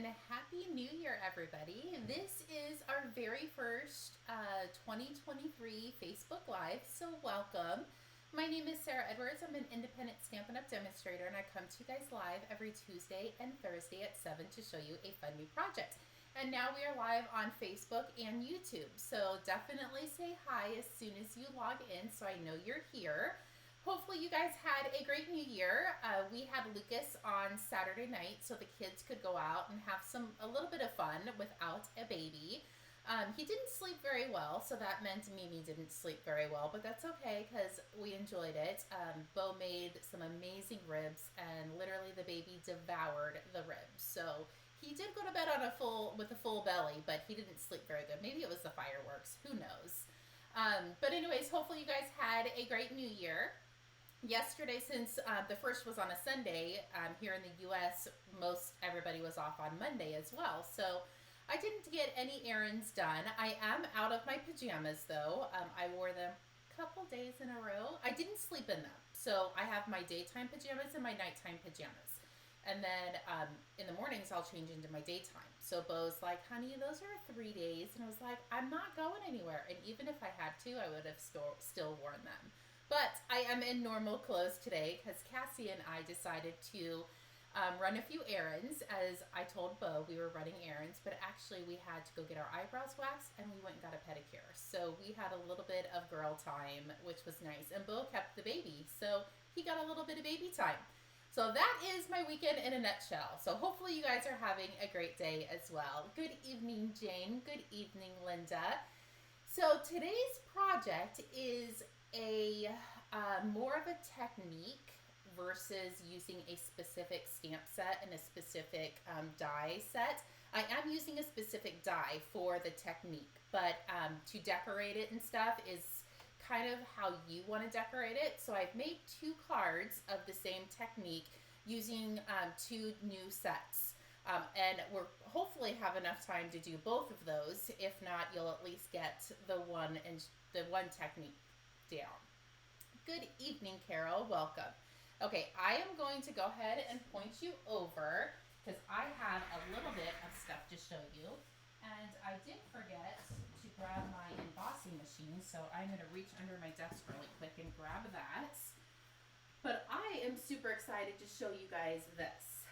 Happy New Year, everybody. This is our very first 2023 Facebook Live, so welcome. My name is Sarah Edwards. I'm an independent Stampin' Up demonstrator, and I come to you guys live every Tuesday and Thursday at 7 to show you a fun new project. And now we are live on Facebook and YouTube, so definitely say hi as soon as you log in so I know you're here. Hopefully you guys had a great new year. We had Lucas on Saturday night so the kids could go out and have a little bit of fun without a baby. He didn't sleep very well, so that meant Mimi didn't sleep very well, but that's okay because we enjoyed it. Bo made some amazing ribs and literally the baby devoured the ribs. So he did go to bed with a full belly, but he didn't sleep very good. Maybe it was the fireworks, who knows. But anyways, hopefully you guys had a great new year. Yesterday, since the first was on a Sunday, here in the US, most everybody was off on Monday as well. So I didn't get any errands done. I am out of my pajamas though. I wore them a couple days in a row. I didn't sleep in them. So I have my daytime pajamas and my nighttime pajamas. And then in the mornings, I'll change into my daytime. So Bo's like, honey, those are 3 days. And I was like, I'm not going anywhere. And even if I had to, I would have still worn them. But I am in normal clothes today because Cassie and I decided to run a few errands. As I told Bo, we were running errands, but actually we had to go get our eyebrows waxed and we went and got a pedicure. So we had a little bit of girl time, which was nice. And Bo kept the baby, so he got a little bit of baby time. So that is my weekend in a nutshell. So hopefully you guys are having a great day as well. Good evening, Jane. Good evening, Linda. So today's project is a more of a technique versus using a specific stamp set and a specific die set. I am using a specific die for the technique, but to decorate it and stuff is kind of how you want to decorate it. So I've made 2 cards of the same technique using 2 new sets. And we'll hopefully have enough time to do both of those. If not, you'll at least get the one technique down. Good evening, Carol. Welcome. Okay, I am going to go ahead and point you over because I have a little bit of stuff to show you. And I did forget to grab my embossing machine, so I'm going to reach under my desk really quick and grab that. But I am super excited to show you guys this.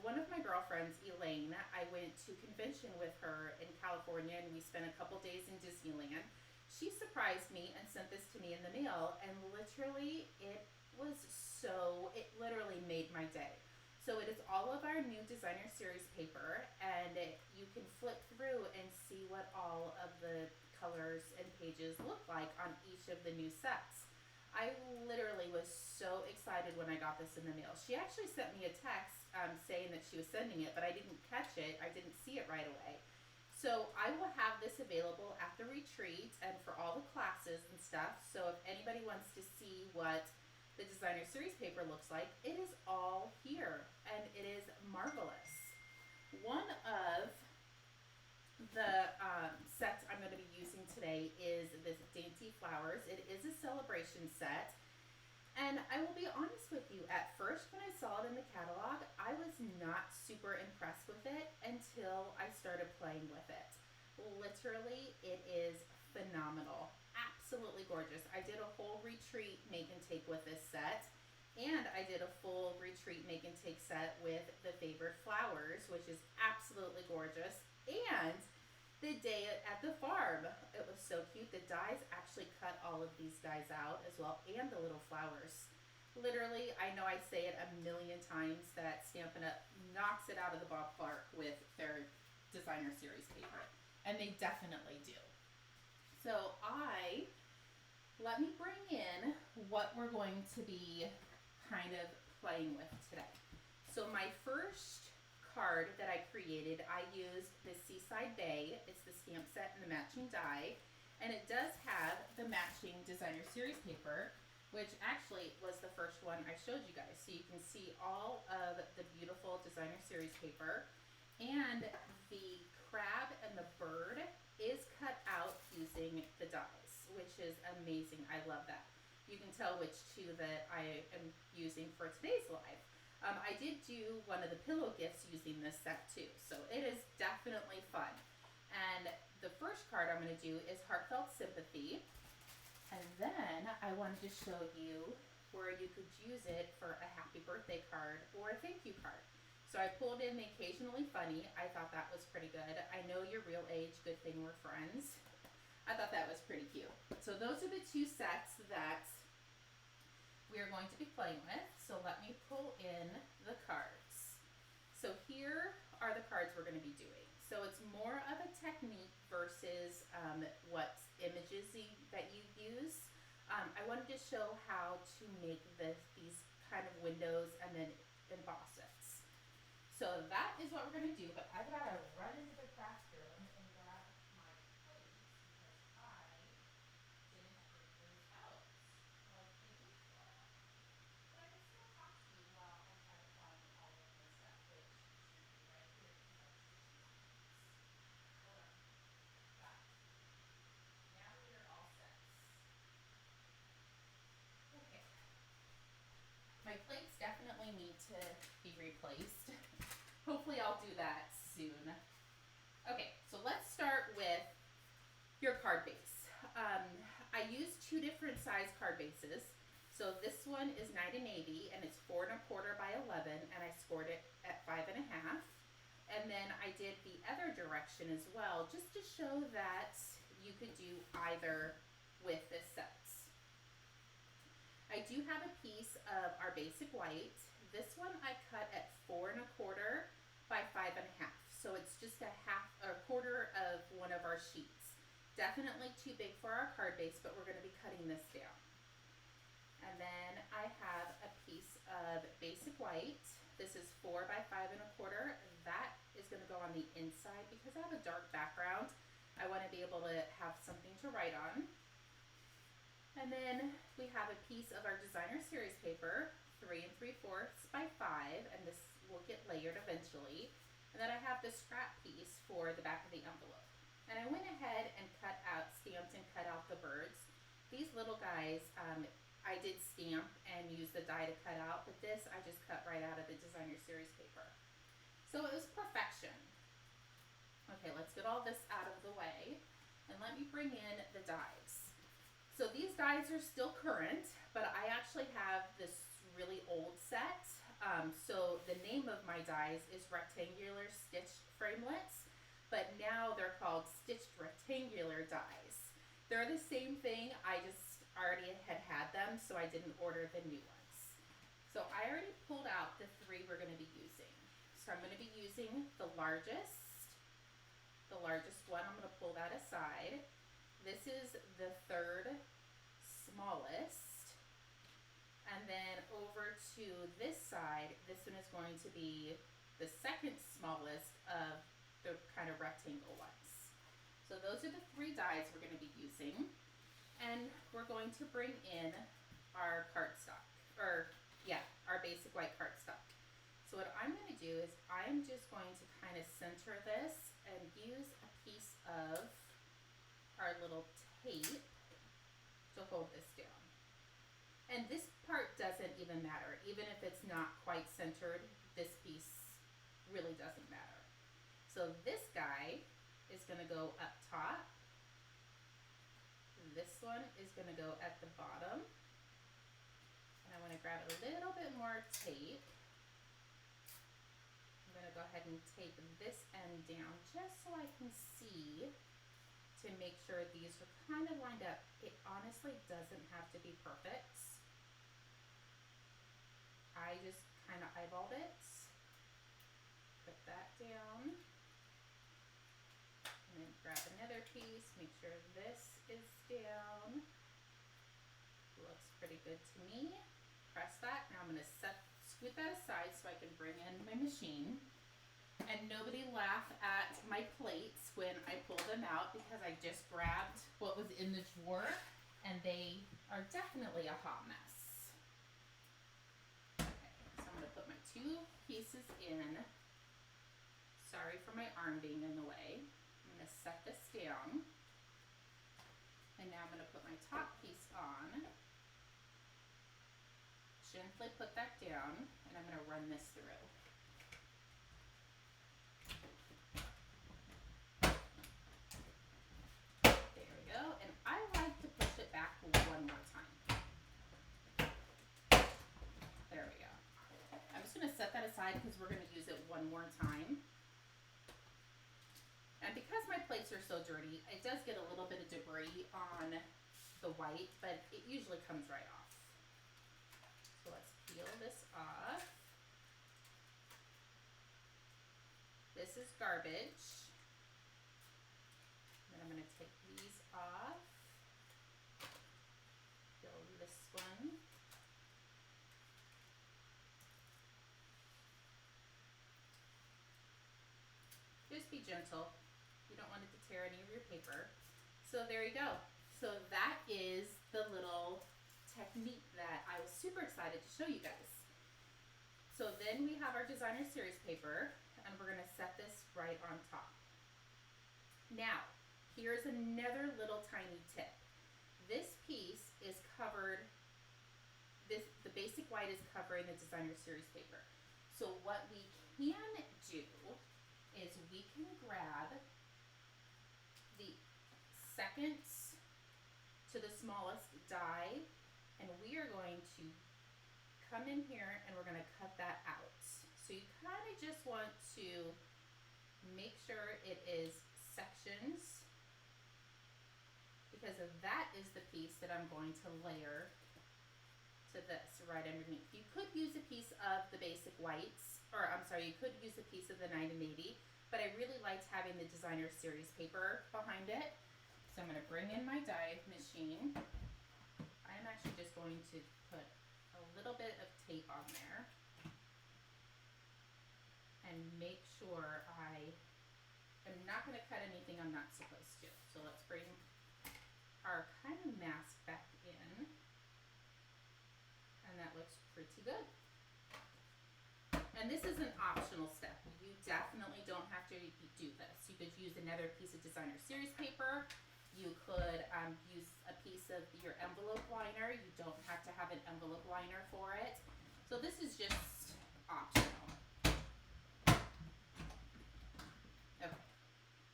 One of my girlfriends, Elaine, I went to convention with her in California and we spent a couple days in Disneyland. She surprised me and sent this to me in the mail, and literally it literally made my day. So it is all of our new designer series paper, and you can flip through and see what all of the colors and pages look like on each of the new sets. I literally was so excited when I got this in the mail. She actually sent me a text saying that she was sending it, but I didn't catch it. I didn't see it right away. So I will have this available at the retreat and for all the classes and stuff. So if anybody wants to see what the designer series paper looks like, it is all here and it is marvelous. One of the sets I'm going to be using today is this Dainty Flowers. It is a celebration set. And I will be honest with you, at first when I saw it in the catalog, I was not super impressed with it until I started playing with it. Literally, it is phenomenal. Absolutely gorgeous. I did a whole retreat make and take with this set, and I did a full retreat make and take set with the Favored Flowers, which is absolutely gorgeous. And the day at the farm, it was so cute. The dies actually cut all of these dies out as well, and the little flowers. Literally, I know I say it a million times that Stampin' Up knocks it out of the ballpark with their designer series paper, and they definitely do. So let me bring in what we're going to be kind of playing with today. So my first card that I created, I used the Seaside Bay. It's the stamp set and the matching die, and it does have the matching designer series paper, which actually was the first one I showed you guys. So you can see all of the beautiful designer series paper, and the crab and the bird is cut out using the dies, which is amazing. I love that. You can tell which 2 that I am using for today's live. I did do one of the pillow gifts using this set too, so it is definitely fun. And the first card I'm going to do is Heartfelt Sympathy. And then I wanted to show you where you could use it for a happy birthday card or a thank you card. So I pulled in the Occasionally Funny. I thought that was pretty good. I know your real age, good thing we're friends. I thought that was pretty cute. So those are the two sets that we are going to be playing with. So let me pull in the cards. So here are the cards we're going to be doing. So it's more of a technique versus what images that you use. I wanted to show how to make these kind of windows and then emboss it. So that is what we're going to do, but I've got to run into the craft room and grab my plates because I didn't bring those out like the usual. But I can still talk to you while I try to find all of my stuff, which should be right here because I'm stitching on these. Hold on. Got it. Now we are all set. Okay. My plates definitely need to be replaced. Hopefully I'll do that soon. Okay, so let's start with your card base. I used two different size card bases. So this one is Night and Navy, and it's 4 1/4 by 11, and I scored it at 5 1/2. And then I did the other direction as well, just to show that you could do either with this set. I do have a piece of our basic white. This one I cut at 4 1/4 by 5 1/2. So it's just a quarter of one of our sheets. Definitely too big for our card base, but we're going to be cutting this down. And then I have a piece of basic white. This is 4 by 5 1/4. That is going to go on the inside because I have a dark background. I want to be able to have something to write on. And then we have a piece of our designer series paper, 3 3/4 by 5, and this will get layered eventually. And then I have the scrap piece for the back of the envelope. And I went ahead and stamped and cut out the birds. These little guys, I did stamp and use the die to cut out, but this I just cut right out of the designer series paper. So it was perfection. Okay, let's get all this out of the way, and let me bring in the dies. So these dies are still current, but I actually have this really old set. So the name of my dies is Rectangular Stitched Framelits, but now they're called Stitched Rectangular dies. They're the same thing, I just already had them, so I didn't order the new ones. So I already pulled out the 3 we're going to be using. So I'm going to be using the largest one. I'm going to pull that aside. This is the 3rd smallest. And then over to this side, this one is going to be the 2nd smallest of the kind of rectangle ones. So those are the 3 dies we're going to be using. And we're going to bring in our cardstock, our basic white cardstock. So what I'm going to do is I'm just going to kind of center this and use a piece of our little tape to hold this down. And this part doesn't even matter. Even if it's not quite centered, this piece really doesn't matter. So this guy is going to go up top. This one is going to go at the bottom. And I want to grab a little bit more tape. I'm going to go ahead and tape this end down just so I can see to make sure these are kind of lined up. It honestly doesn't have to be perfect. I just kind of eyeballed it. Put that down. And then grab another piece, make sure this is down. Looks pretty good to me. Press that. Now I'm going to scoot that aside so I can bring in my machine. And nobody laugh at my plates when I pull them out because I just grabbed what was in the drawer and they are definitely a hot mess. Okay, so I'm going to put my 2 pieces in. Sorry for my arm being in the way. I'm going to set this down. And now I'm going to put my top piece on. gently put that down, and I'm going to run this through. There we go, and I like to push it back one more time. There we go. I'm just going to set that aside because we're going to use it one more time. And because my plates are so dirty, it does get a little bit of debris on the white, but it usually comes right off. So let's peel this off. This is garbage. Then I'm going to take these off. Peel this one. Just be gentle. You don't want it to tear any of your paper. So there you go. So that is the little technique that I was super excited to show you guys. So then we have our designer series paper, and we're going to set this right on top. Now, here's another little tiny tip. This piece is covered, the basic white is covering the designer series paper. So what we can do is we can grab the second to the smallest die, and we are going to come in here and we're going to cut that out. So you kind of just want to make sure it is sections, because that is the piece that I'm going to layer to this right underneath. You could use a piece of the basic whites, or I'm sorry, you could use a piece of the 980, but I really liked having the designer series paper behind it. So I'm going to bring in my die machine. I'm actually just going to put a little bit of tape on there and make sure I am not going to cut anything I'm not supposed to. So let's bring our kind of mask back in, and that looks pretty good. And this is an optional step. You definitely don't have to do this. You could use another piece of designer series paper. You could use a piece of your envelope liner. You don't have to have an envelope liner for it. So this is just optional. Okay,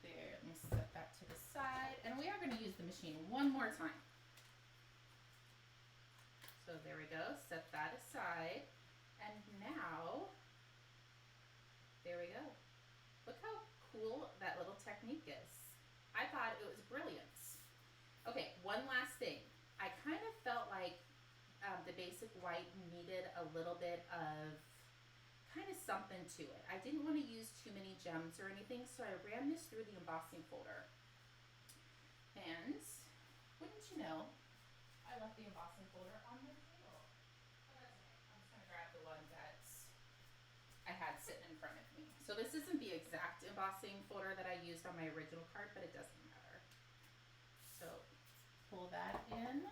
there, let me set that to the side. And we are going to use the machine one more time. So there we go, set that aside. And now, there we go. Look how cool that little technique is. I thought it was brilliant. Okay, one last thing. I kind of felt like the basic white needed a little bit of kind of something to it. I didn't want to use too many gems or anything, so I ran this through the embossing folder. And wouldn't you know, I left the embossing folder on the table. But that's okay. I'm just going to grab the one that I had sitting in front of me. So this isn't the exact embossing folder that I used on my original card, but it doesn't matter. So pull that in.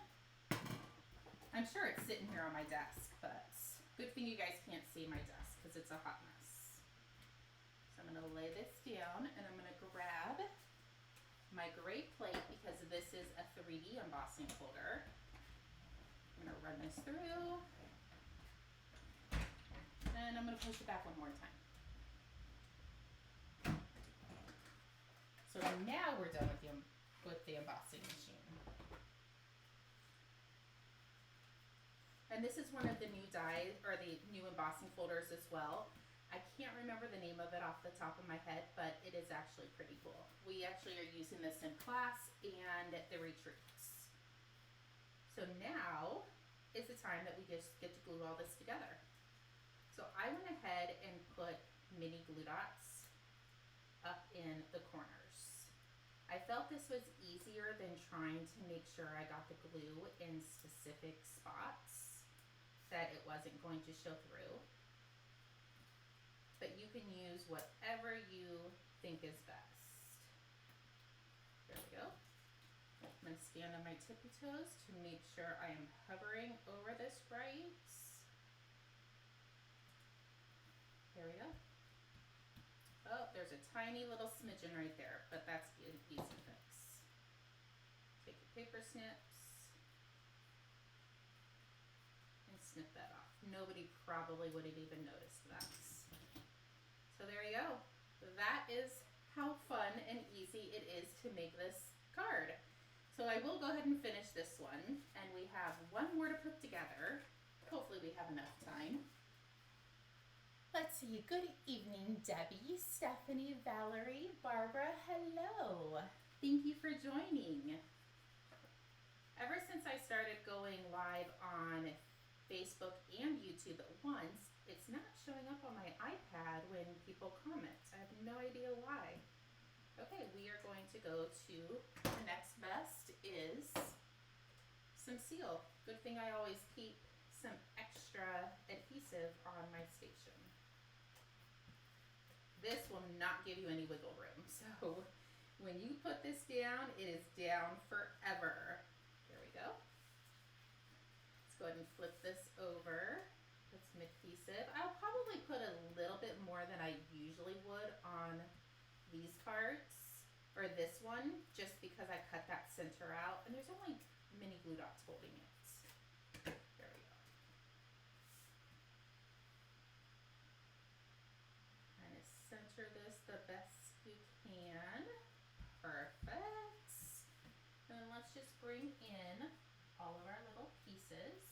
I'm sure it's sitting here on my desk, but good thing you guys can't see my desk because it's a hot mess. So I'm going to lay this down, and I'm going to grab my gray plate because this is a 3D embossing folder. I'm going to run this through, and I'm going to push it back one more time. So now we're done with the embossing machine. And this is one of the new die, or the new embossing folders as well. I can't remember the name of it off the top of my head, but it is actually pretty cool. We actually are using this in class and at the retreats. So now is the time that we just get to glue all this together. So I went ahead and put mini glue dots up in the corners. I felt this was easier than trying to make sure I got the glue in specific spots, that it wasn't going to show through. But you can use whatever you think is best. There we go. I'm going to stand on my tippy toes to make sure I am hovering over this right. There we go. Oh, there's a tiny little smidgen right there, but that's an easy fix. Take your paper snips and snip that off. nobody probably would have even noticed that. So there you go. That is how fun and easy it is to make this card. So I will go ahead and finish this one, and we have one more to put together. Hopefully we have enough time. Let's see. Good evening, Debbie, Stephanie, Valerie, Barbara. Hello. Thank you for joining. Ever since I started going live on Facebook and YouTube at once, it's not showing up on my iPad when people comment. I have no idea why. Okay, we are going to go to the next best is some seal. Good thing I always keep some extra adhesive on my station. This will not give you any wiggle room. So when you put this down, it is down forever. There we go. Let's go ahead and flip this over. Put some adhesive. I'll probably put a little bit more than I usually would on these cards, or this one, just because I cut that center out, and there's only mini glue dots holding it. There we go. Kind of center this the best you can. Perfect. And then let's just bring in all of our little pieces.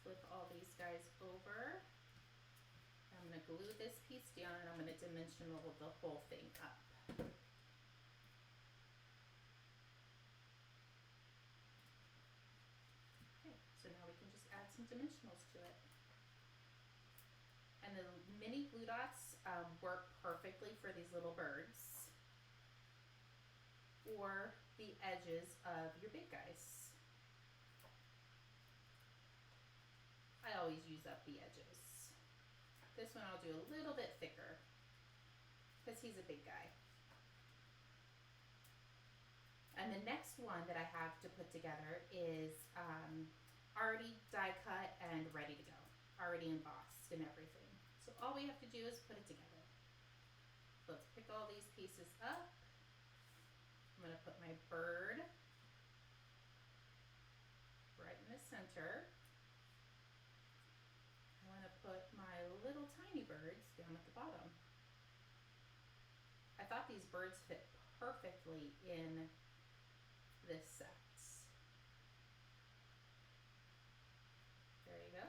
Flip all these guys over. I'm going to glue this piece down, and I'm going to dimensional the whole thing up. Okay, so now we can just add some dimensionals to it. And the mini glue dots work perfectly for these little birds or the edges of your big guys. I always use up the edges. This one I'll do a little bit thicker because he's a big guy. And the next one that I have to put together is already die cut and ready to go, already embossed and everything. So all we have to do is put it together. So let's pick all these pieces up. I'm going to put my bird right in the center. I'm going to put my little tiny birds down at the bottom. I thought these birds fit perfectly in this set. There you go.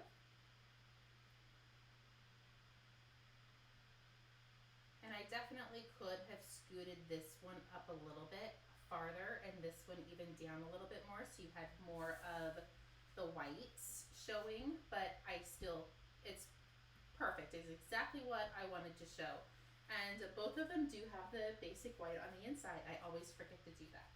And I definitely could have scooted this one up a little bit farther and this one even down a little bit more so you had more of the whites showing, but it's perfect. It's exactly what I wanted to show. And both of them do have the basic white on the inside. I always forget to do that.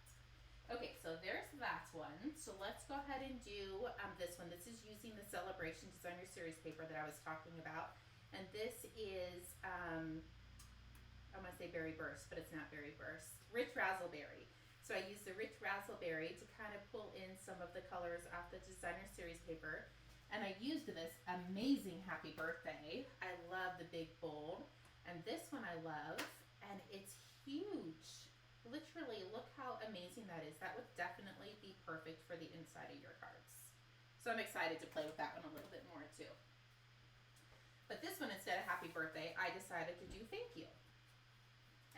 Okay, so there's that one. So let's go ahead and do this one. This is using the Celebration Designer Series paper that I was talking about. And this is, I want to say Berry Burst, but it's not Berry Burst. Rich Razzleberry. So I use the Rich Razzleberry to kind of pull in some of the colors off the Designer Series paper. And I used this amazing Happy Birthday. I love the big bold. And this one I love, and it's huge. Literally, look how amazing that is. That would definitely be perfect for the inside of your cards. So I'm excited to play with that one a little bit more too. But this one, instead of Happy Birthday, I decided to do Thank You.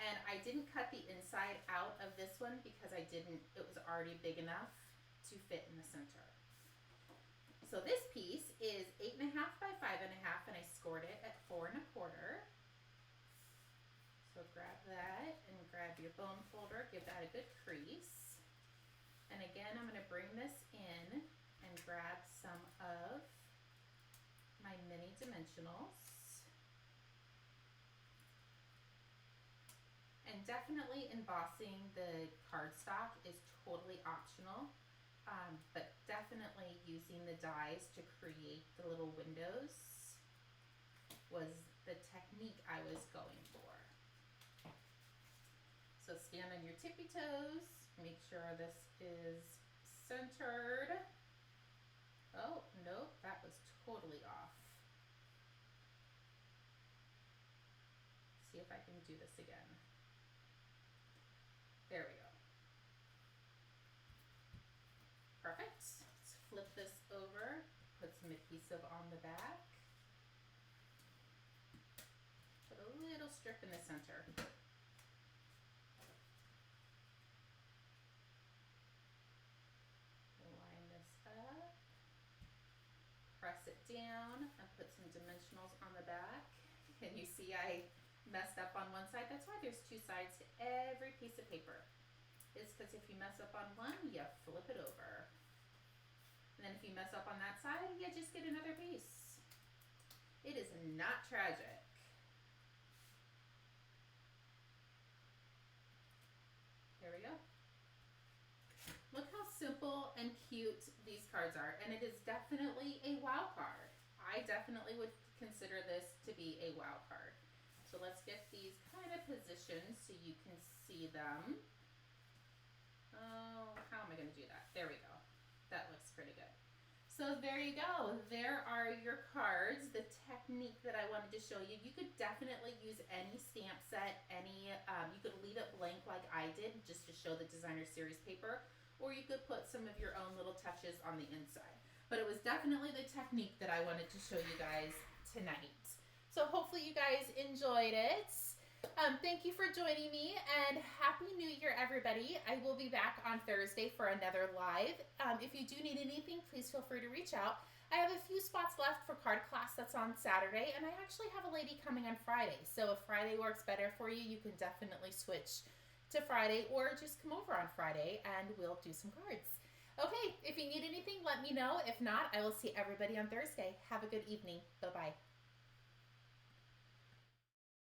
And I didn't cut the inside out of this one because it was already big enough to fit in the center. So this piece is 8.5 by 5.5, and I scored it at 4 1/4. So grab that and grab your bone folder, give that a good crease. And again, I'm going to bring this in and grab some of my mini dimensionals. And definitely embossing the cardstock is totally optional, but definitely using the dies to create the little windows was the technique I was going for. So stand on your tippy toes, make sure this is centered. Oh, nope, that was totally off. See if I can do this again. There we go. flip this over, put some adhesive on the back, put a little strip in the center. Line this up, press it down, and put some dimensionals on the back. And you see I messed up on one side. That's why there's two sides to every piece of paper. It's because if you mess up on one, you flip it over. And then if you mess up on that side, you just get another piece. It is not tragic. There we go. Look how simple and cute these cards are. And it is definitely a wow card. I definitely would consider this to be a wow card. So let's get these kind of positioned so you can see them. Oh, how am I going to do that? There we go. That looks pretty good. So there you go. There are your cards, the technique that I wanted to show you. You could definitely use any stamp set, you could leave it blank like I did just to show the designer series paper, or you could put some of your own little touches on the inside. But it was definitely the technique that I wanted to show you guys tonight. So hopefully you guys enjoyed it. Thank you for joining me, and Happy New Year, everybody. I will be back on Thursday for another live. If you do need anything, please feel free to reach out. I have a few spots left for card class that's on Saturday, and I actually have a lady coming on Friday. So if Friday works better for you, you can definitely switch to Friday, or just come over on Friday and we'll do some cards. Okay, if you need anything, let me know. If not, I will see everybody on Thursday. Have a good evening. Bye-bye.